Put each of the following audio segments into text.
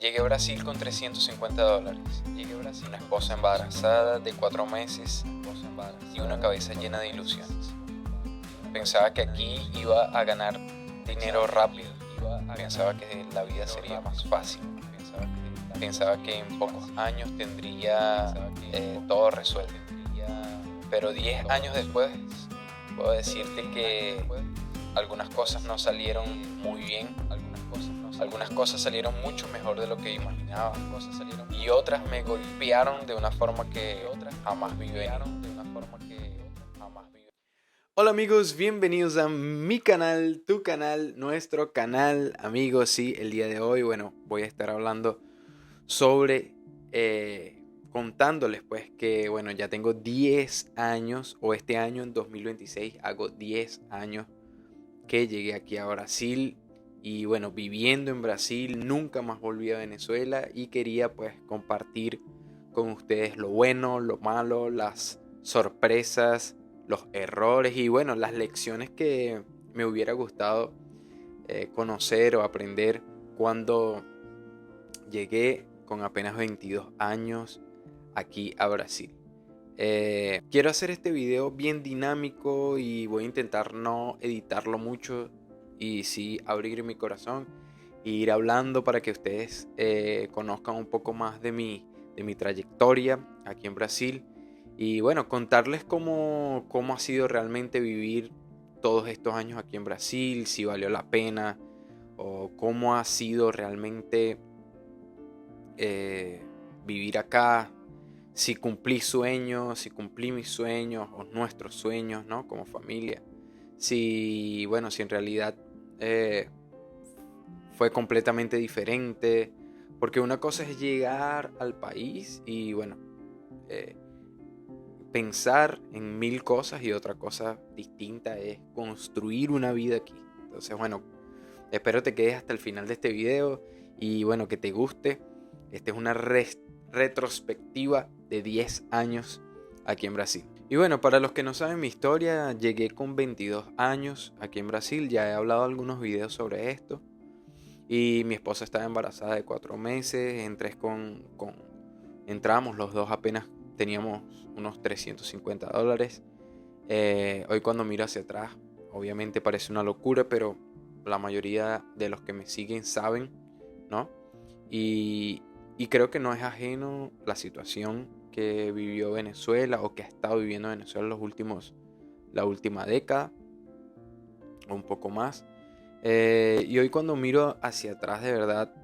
Llegué a Brasil con $350. Llegué a Brasil una esposa embarazada de 4 meses y una cabeza llena de ilusiones. Pensaba que aquí iba a ganar dinero rápido. Pensaba que la vida sería más fácil. Pensaba que en pocos años tendría todo resuelto. Pero 10 años después, puedo decirte que algunas cosas no salieron muy bien. Algunas cosas salieron mucho mejor de lo que imaginaba. Y otras me golpearon de una forma que jamás vi venir. Hola amigos, bienvenidos a mi canal, tu canal, nuestro canal. Amigos, sí, el día de hoy, voy a estar hablando sobre, contándoles pues que, ya tengo 10 años, o este año en 2026 hago 10 años que llegué aquí a Brasil. Y viviendo en Brasil, nunca más volví a Venezuela y quería pues compartir con ustedes lo bueno, lo malo, las sorpresas, los errores y las lecciones que me hubiera gustado conocer o aprender cuando llegué con apenas 22 años aquí a Brasil. Quiero hacer este video bien dinámico y voy a intentar no editarlo mucho y sí abrir mi corazón e ir hablando para que ustedes conozcan un poco más de mi trayectoria aquí en Brasil y contarles cómo ha sido realmente vivir todos estos años aquí en Brasil, si valió la pena o cómo ha sido realmente vivir acá, si cumplí sueños, si cumplí mis sueños o nuestros sueños, ¿no? Como familia. Si en realidad eh, fue completamente diferente. Porque una cosa es llegar al país y eh, pensar en mil cosas y otra cosa distinta es construir una vida aquí. Entonces, espero te quedes hasta el final de este video y que te guste. Esta es una retrospectiva de 10 años aquí en Brasil. Y para los que no saben mi historia, llegué con 22 años aquí en Brasil. Ya he hablado algunos videos sobre esto. Y mi esposa estaba embarazada de 4 meses. Entramos los dos, apenas teníamos unos $350. Hoy cuando miro hacia atrás, obviamente parece una locura, pero la mayoría de los que me siguen saben, ¿no? Y creo que no es ajeno la situación que vivió Venezuela o que ha estado viviendo Venezuela la última década o un poco más. Y hoy cuando miro hacia atrás, de verdad,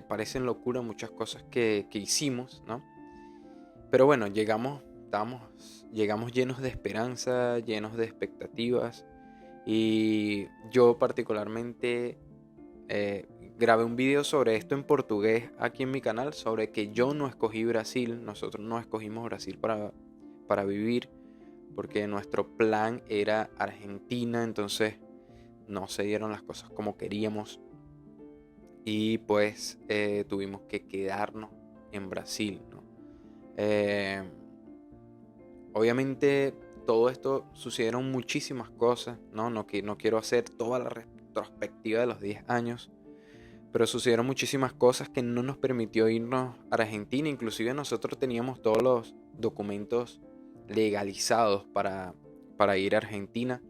parecen locura muchas cosas que hicimos, ¿no? Pero llegamos llenos de esperanza, llenos de expectativas. Y yo particularmente grabé un video sobre esto en portugués aquí en mi canal, sobre que yo no escogí Brasil, nosotros no escogimos Brasil para vivir, porque nuestro plan era Argentina, entonces no se dieron las cosas como queríamos y pues tuvimos que quedarnos en Brasil, ¿no? Obviamente todo esto sucedieron muchísimas cosas, ¿no? No quiero hacer toda la retrospectiva de los 10 años, pero sucedieron muchísimas cosas que no nos permitió irnos a Argentina. Inclusive nosotros teníamos todos los documentos legalizados para ir a Argentina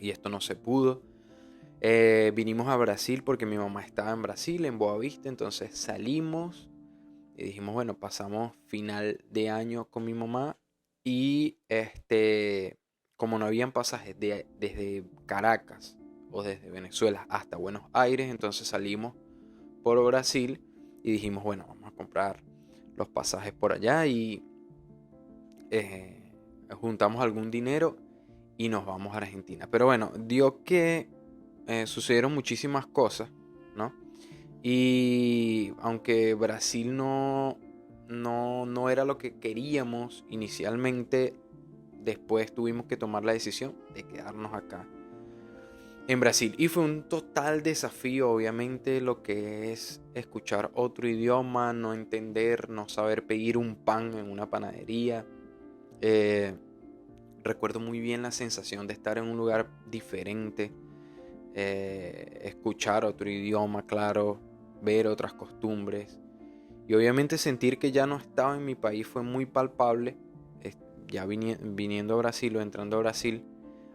y esto no se pudo. Vinimos a Brasil porque mi mamá estaba en Brasil, en Boavista, entonces salimos y dijimos, pasamos final de año con mi mamá y como no habían pasajes desde Caracas o desde Venezuela hasta Buenos Aires, entonces salimos por Brasil y dijimos, vamos a comprar los pasajes por allá y juntamos algún dinero y nos vamos a Argentina. Pero dio que sucedieron muchísimas cosas, ¿no? Y aunque Brasil no era lo que queríamos inicialmente, después tuvimos que tomar la decisión de quedarnos acá en Brasil. Y fue un total desafío, obviamente, lo que es escuchar otro idioma, no entender, no saber pedir un pan en una panadería. Recuerdo muy bien la sensación de estar en un lugar diferente, escuchar otro idioma, claro, ver otras costumbres. Y obviamente sentir que ya no estaba en mi país fue muy palpable, ya viniendo a Brasil o entrando a Brasil,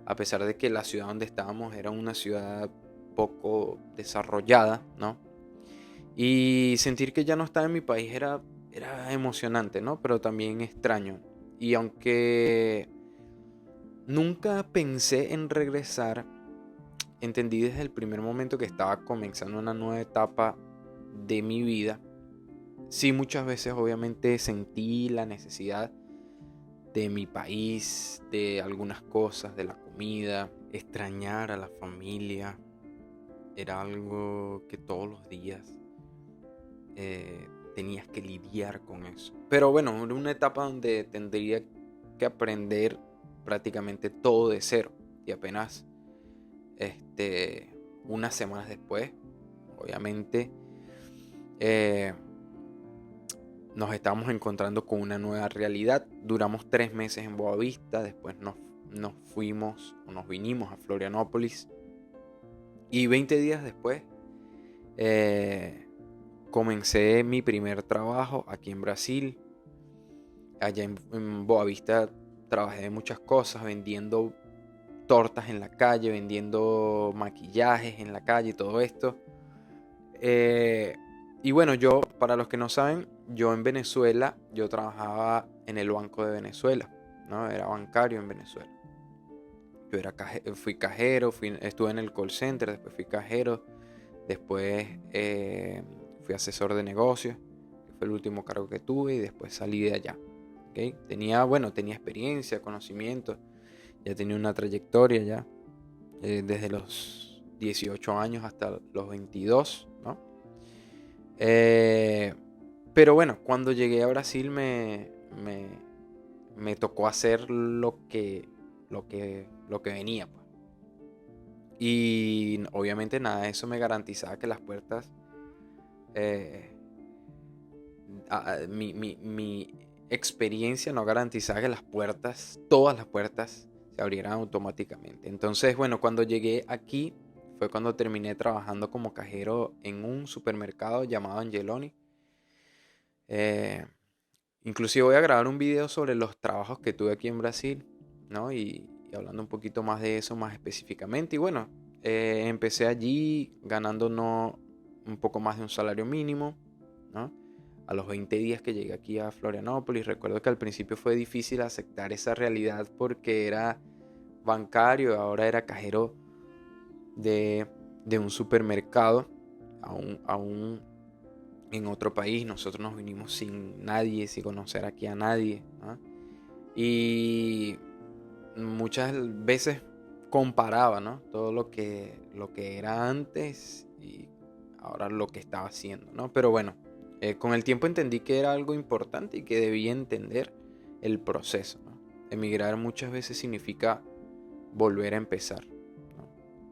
a pesar de que la ciudad donde estábamos era una ciudad poco desarrollada, ¿no? Y sentir que ya no estaba en mi país era emocionante, ¿no? Pero también extraño. Y aunque nunca pensé en regresar, entendí desde el primer momento que estaba comenzando una nueva etapa de mi vida. Sí, muchas veces obviamente sentí la necesidad de mi país, de algunas cosas, de la comida, extrañar a la familia. Era algo que todos los días tenías que lidiar con eso. Pero bueno, era una etapa donde tendría que aprender prácticamente todo de cero. Y apenas unas semanas después, obviamente, nos estábamos encontrando con una nueva realidad. Duramos 3 meses en Boavista, después nos fuimos o nos vinimos a Florianópolis. Y 20 días después comencé mi primer trabajo aquí en Brasil. Allá en Boavista trabajé de muchas cosas, vendiendo tortas en la calle, vendiendo maquillajes en la calle y todo esto. Y bueno, yo, para los que no saben, yo en Venezuela, yo trabajaba en el Banco de Venezuela, ¿no? Era bancario en Venezuela. Yo fui cajero, estuve en el call center, después fui cajero, después fui asesor de negocios, que fue el último cargo que tuve, y después salí de allá. ¿Okay? Tenía experiencia, conocimiento, ya tenía una trayectoria ya, desde los 18 años hasta los 22, ¿no? Pero bueno, cuando llegué a Brasil me tocó hacer lo que venía, pues. Y obviamente nada de eso me garantizaba que las puertas, mi experiencia no garantizaba que todas las puertas se abrieran automáticamente. Entonces, bueno, cuando llegué aquí fue cuando terminé trabajando como cajero en un supermercado llamado Angeloni. Inclusive voy a grabar un video sobre los trabajos que tuve aquí en Brasil, ¿no? Y hablando un poquito más de eso más específicamente. Y bueno, empecé allí ganando un poco más de un salario mínimo, ¿no? A los 20 días que llegué aquí a Florianópolis, recuerdo que al principio fue difícil aceptar esa realidad porque era bancario, ahora era cajero de un supermercado, aún en otro país. Nosotros nos vinimos sin nadie, sin conocer aquí a nadie, ¿no? Y muchas veces comparaba, ¿no? Todo lo que era antes y ahora lo que estaba haciendo, ¿no? Pero bueno, con el tiempo entendí que era algo importante y que debía entender el proceso, ¿no? Emigrar muchas veces significa volver a empezar, ¿no?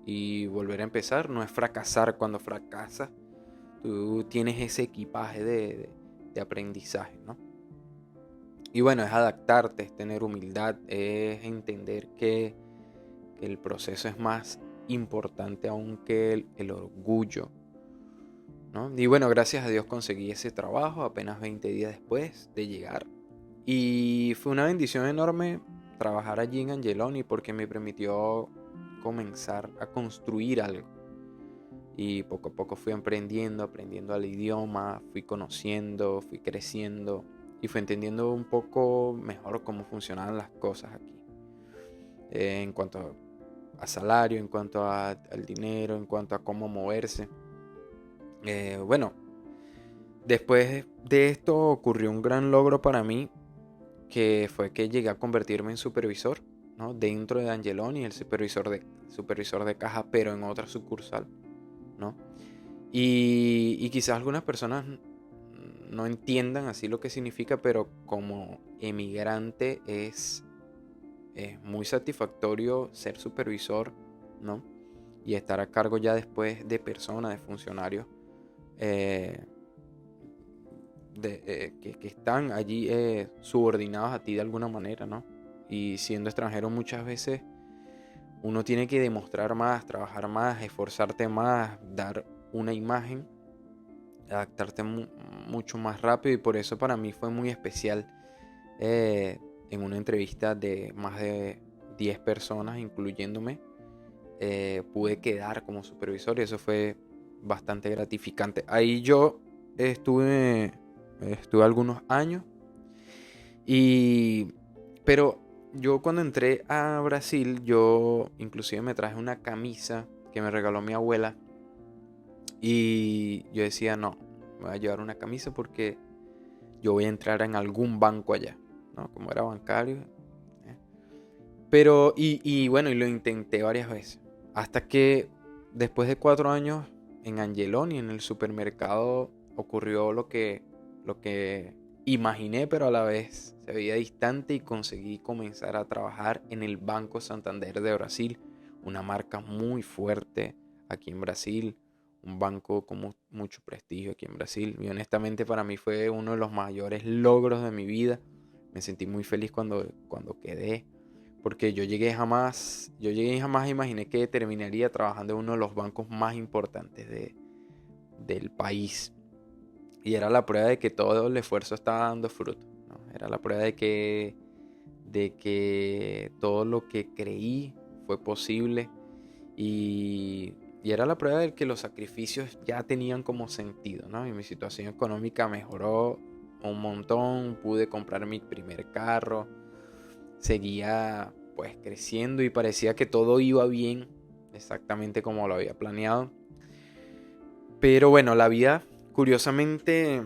Y volver a empezar no es fracasar. Cuando fracasas, tú tienes ese equipaje de aprendizaje, ¿no? Y bueno, es adaptarte, es tener humildad, es entender que el proceso es más importante aún que el orgullo, ¿no? Y bueno, gracias a Dios conseguí ese trabajo apenas 20 días después de llegar. Y fue una bendición enorme trabajar allí en Angeloni porque me permitió comenzar a construir algo. Y poco a poco fui aprendiendo al idioma, fui conociendo, fui creciendo y fui entendiendo un poco mejor cómo funcionaban las cosas aquí. En cuanto a salario, en cuanto al dinero, en cuanto a cómo moverse. Bueno, después de esto ocurrió un gran logro para mí, que fue que llegué a convertirme en supervisor, ¿no? Dentro de Angeloni, el supervisor de caja, pero en otra sucursal, ¿no? Y quizás algunas personas no entiendan así lo que significa, pero como emigrante es muy satisfactorio ser supervisor, ¿no? Y estar a cargo ya después de personas, de funcionarios eh, que están allí subordinados a ti de alguna manera, ¿no? Y siendo extranjero muchas veces uno tiene que demostrar más, trabajar más, esforzarte más, dar una imagen adaptarte mucho más rápido, y por eso para mí fue muy especial en una entrevista de más de 10 personas, incluyéndome, pude quedar como supervisor y eso fue bastante gratificante. Ahí yo estuve algunos años, y pero yo cuando entré a Brasil, yo inclusive me traje una camisa que me regaló mi abuela, y yo decía, no, me voy a llevar una camisa porque yo voy a entrar en algún banco allá, ¿no? Como era bancario. ¿eh? Pero, y bueno, y lo intenté varias veces. Hasta que después de 4 años en Angeloni, en el supermercado, ocurrió lo que imaginé, pero a la vez se veía distante, y conseguí comenzar a trabajar en el Banco Santander de Brasil, una marca muy fuerte aquí en Brasil, un banco con mucho prestigio aquí en Brasil. Y honestamente para mí fue uno de los mayores logros de mi vida. Me sentí muy feliz cuando quedé, porque yo llegué y jamás imaginé que terminaría trabajando en uno de los bancos más importantes del país. Y era la prueba de que todo el esfuerzo estaba dando fruto, ¿no? Era la prueba de que todo lo que creí fue posible, y era la prueba de que los sacrificios ya tenían como sentido, ¿no? Y mi situación económica mejoró un montón, pude comprar mi primer carro, seguía pues creciendo y parecía que todo iba bien, exactamente como lo había planeado. Pero bueno, la vida curiosamente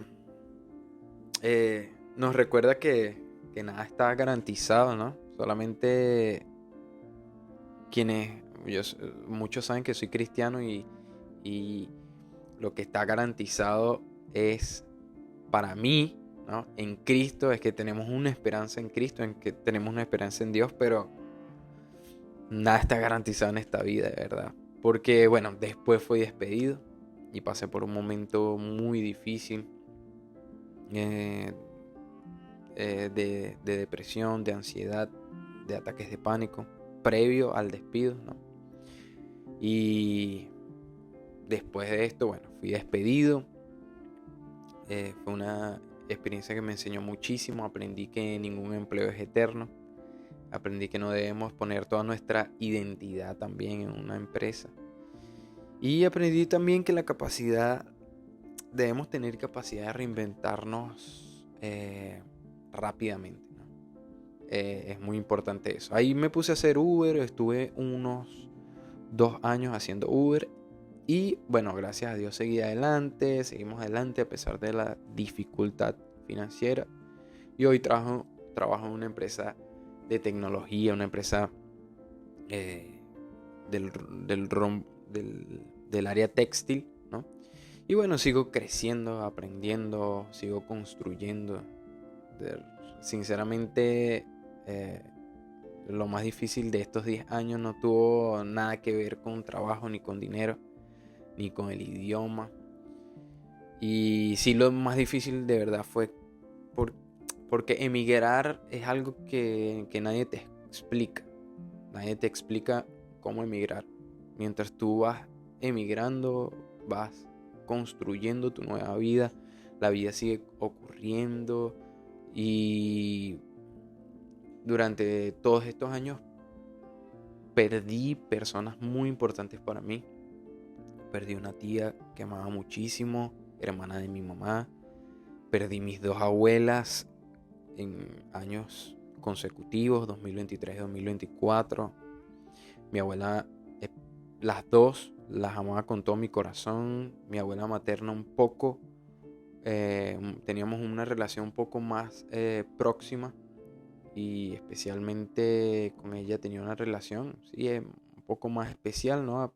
nos recuerda que nada está garantizado, ¿no? Solamente quienes, muchos saben que soy cristiano, y lo que está garantizado es para mí, ¿no? En Cristo, es que tenemos una esperanza en Cristo, en que tenemos una esperanza en Dios, pero nada está garantizado en esta vida, de verdad. Porque, bueno, después fui despedido y pasé por un momento muy difícil, eh, de depresión, de ansiedad, de ataques de pánico, previo al despido, ¿no? Y después de esto, bueno, fui despedido. Fue una experiencia que me enseñó muchísimo. Aprendí que ningún empleo es eterno. Aprendí que no debemos poner toda nuestra identidad también en una empresa. Y aprendí también que debemos tener capacidad de reinventarnos rápidamente, ¿no? Es muy importante eso. Ahí me puse a hacer Uber, estuve unos 2 años haciendo Uber. Y bueno, gracias a Dios seguimos adelante a pesar de la dificultad financiera. Y hoy trabajo en una empresa de tecnología, una empresa eh, del, del área textil, ¿no? Y bueno, sigo creciendo, aprendiendo, sigo construyendo. Sinceramente, eh, lo más difícil de estos 10 años no tuvo nada que ver con trabajo, ni con dinero, ni con el idioma. Y sí, lo más difícil de verdad fue por, porque emigrar es algo que nadie te explica. Nadie te explica cómo emigrar. Mientras tú vas emigrando, vas construyendo tu nueva vida, la vida sigue ocurriendo, y durante todos estos años perdí personas muy importantes para mí. Perdí una tía que amaba muchísimo, hermana de mi mamá. Perdí mis dos abuelas en años consecutivos, 2023 y 2024. Mi abuela, las dos las amaba con todo mi corazón. Mi abuela materna un poco, teníamos una relación un poco más próxima, y especialmente con ella tenía una relación, sí, un poco más especial, ¿no?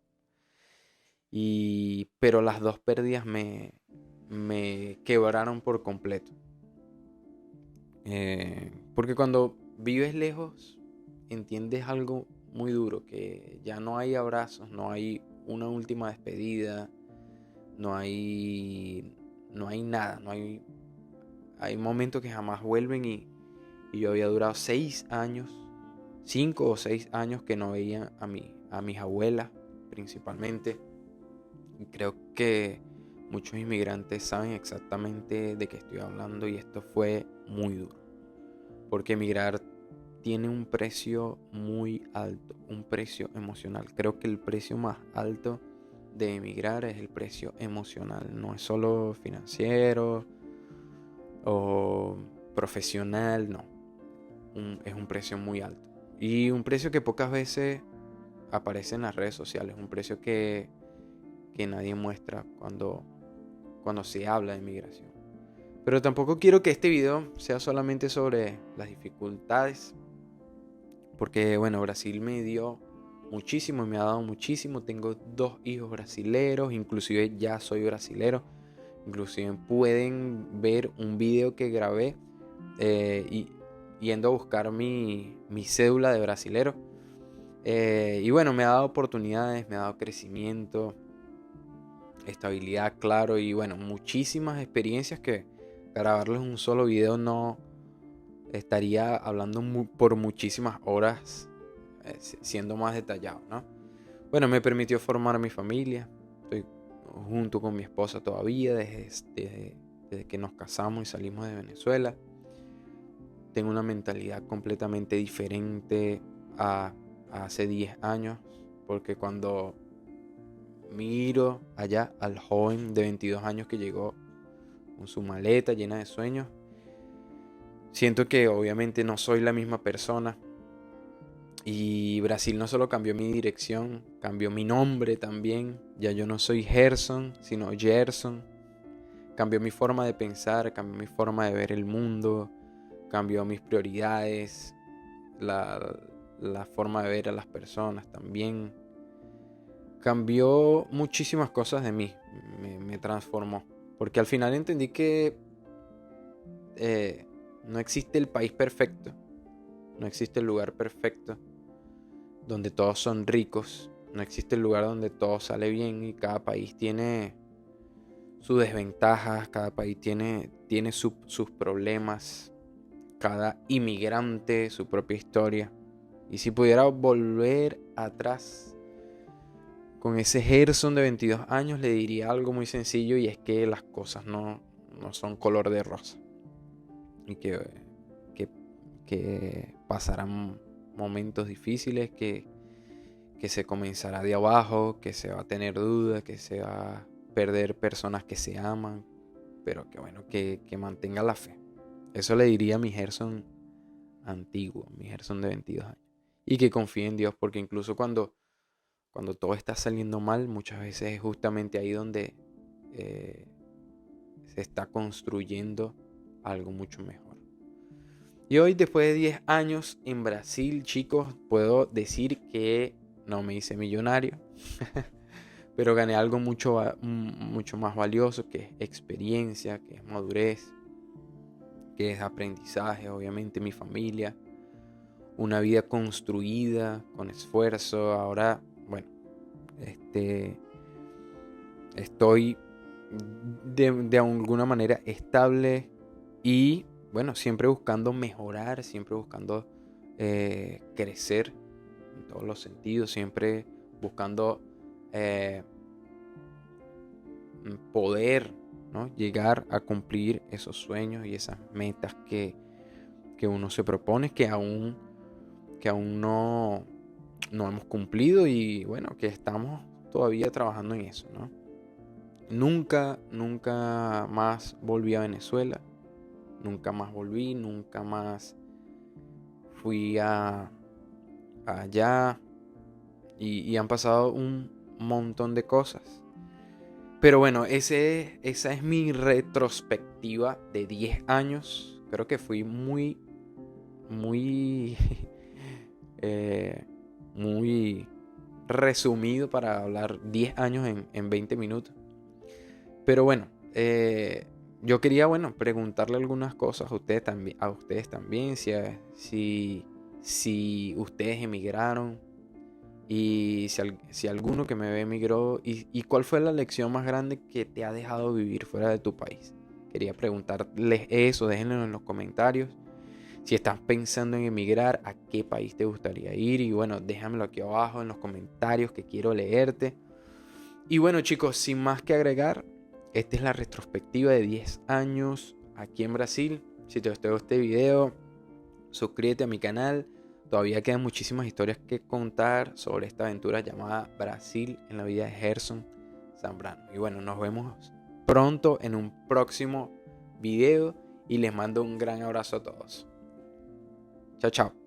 Pero las dos pérdidas me quebraron por completo. Porque cuando vives lejos, entiendes algo muy duro, que ya no hay abrazos, no hay una última despedida, no hay nada, hay momentos que jamás vuelven, y yo había durado 6 años, 5 o 6 años que no veía a mis abuelas principalmente. Y creo que muchos inmigrantes saben exactamente de qué estoy hablando y esto fue muy duro. Porque emigrar tiene un precio muy alto, un precio emocional. Creo que el precio más alto de emigrar es el precio emocional, no es solo financiero o profesional, no. Es un precio muy alto. Y un precio que pocas veces aparece en las redes sociales, un precio que nadie muestra cuando se habla de migración. Pero tampoco quiero que este video sea solamente sobre las dificultades, porque bueno, Brasil me dio muchísimo y me ha dado muchísimo. Tengo 2 hijos brasileros, inclusive ya soy brasilero. Inclusive pueden ver un video que grabé y yendo a buscar mi cédula de brasilero. Y bueno, me ha dado oportunidades, me ha dado crecimiento, estabilidad, claro, y bueno, muchísimas experiencias que grabarles un solo video no estaría hablando por muchísimas horas, siendo más detallado, ¿no? Bueno, me permitió formar mi familia. Estoy junto con mi esposa todavía desde que nos casamos y salimos de Venezuela. Tengo una mentalidad completamente diferente a hace 10 años, porque cuando miro allá al joven de 22 años que llegó con su maleta llena de sueños, siento que obviamente no soy la misma persona. Y Brasil no solo cambió mi dirección, cambió mi nombre también. Ya yo no soy Gerson, sino Gerson. Cambió mi forma de pensar, cambió mi forma de ver el mundo, cambió mis prioridades, la forma de ver a las personas también. Cambió muchísimas cosas de mí, me transformó. Porque al final entendí que no existe el país perfecto, no existe el lugar perfecto donde todos son ricos, no existe el lugar donde todo sale bien y cada país tiene sus desventajas, cada país tiene sus problemas, cada inmigrante su propia historia. Y si pudiera volver atrás con ese Gerson de 22 años, le diría algo muy sencillo, y es que las cosas no son color de rosa y que pasarán momentos difíciles, que se comenzará de abajo, que se va a tener dudas, que se va a perder personas que se aman, pero que bueno, que mantenga la fe. Eso le diría a mi Gerson antiguo, mi Gerson de 22 años. Y que confíe en Dios, porque incluso cuando todo está saliendo mal, muchas veces es justamente ahí donde se está construyendo algo mucho mejor. Y hoy, después de 10 años en Brasil, chicos, puedo decir que no me hice millonario, pero gané algo mucho más valioso, que es experiencia, que es madurez, que es aprendizaje, obviamente mi familia, una vida construida con esfuerzo. Ahora, bueno, estoy de alguna manera estable y bueno, siempre buscando mejorar, siempre buscando crecer en todos los sentidos, siempre buscando poder, ¿no?, llegar a cumplir esos sueños y esas metas que uno se propone, que aún no hemos cumplido, y bueno, que estamos todavía trabajando en eso, ¿no? Nunca más volví a Venezuela. Nunca más volví, nunca más fui allá. Y han pasado un montón de cosas. Pero bueno, esa es mi retrospectiva de 10 años. Creo que fui muy muy resumido para hablar 10 años en 20 minutos. Pero bueno, yo quería, preguntarle algunas cosas a ustedes también, si ustedes emigraron, y si alguno que me ve emigró, y cuál fue la lección más grande que te ha dejado vivir fuera de tu país. Quería preguntarles eso, déjenlo en los comentarios. Si estás pensando en emigrar, ¿a qué país te gustaría ir? Y bueno, déjamelo aquí abajo en los comentarios, que quiero leerte. Y bueno, chicos, sin más que agregar, esta es la retrospectiva de 10 años aquí en Brasil. Si te gustó este video, suscríbete a mi canal. Todavía quedan muchísimas historias que contar sobre esta aventura llamada Brasil en la vida de Gerson Zambrano. Y bueno, nos vemos pronto en un próximo video y les mando un gran abrazo a todos. Chao, chao.